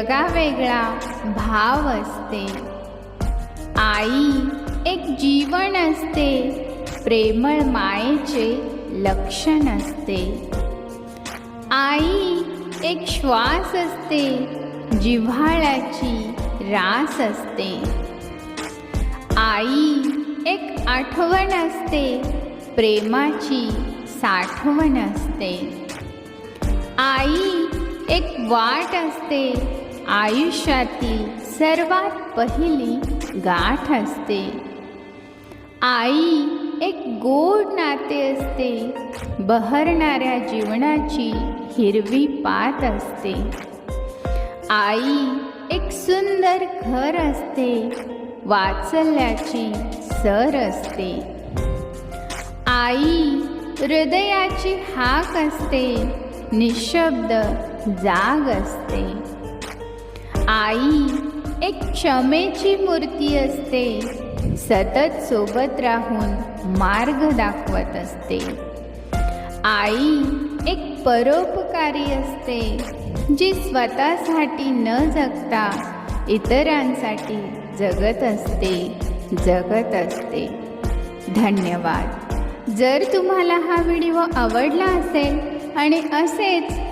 जगावेगळा भाव असते. आई एक जीवन असते, प्रेमळ मायेचे लक्षण असते. आई एक श्वास असते, जिव्हाळ्याची रास असते. आई एक आठवण असते, प्रेमाची साठवण असते. आई एक वाट असते, आयुष्यातील सर्वात पहिली गाठ असते. आई एक गोड नाते असते, बहरणाऱ्या जीवनाची हिरवी पात असते. आई एक सुंदर घर असते, वात्सल्याची सर असते. आई हृदयाची हाक असते, निशब्द जाग असते. आई एक क्षमेची मूर्ती असते, सतत सोबत राहून मार्ग दाखवत असते. आई एक परोपकारी असते, जी स्वतःसाठी न जगता इतरांसाठी जगत असते. धन्यवाद. जर तुम्हाला हा व्हिडिओ आवडला असेल आणि असेच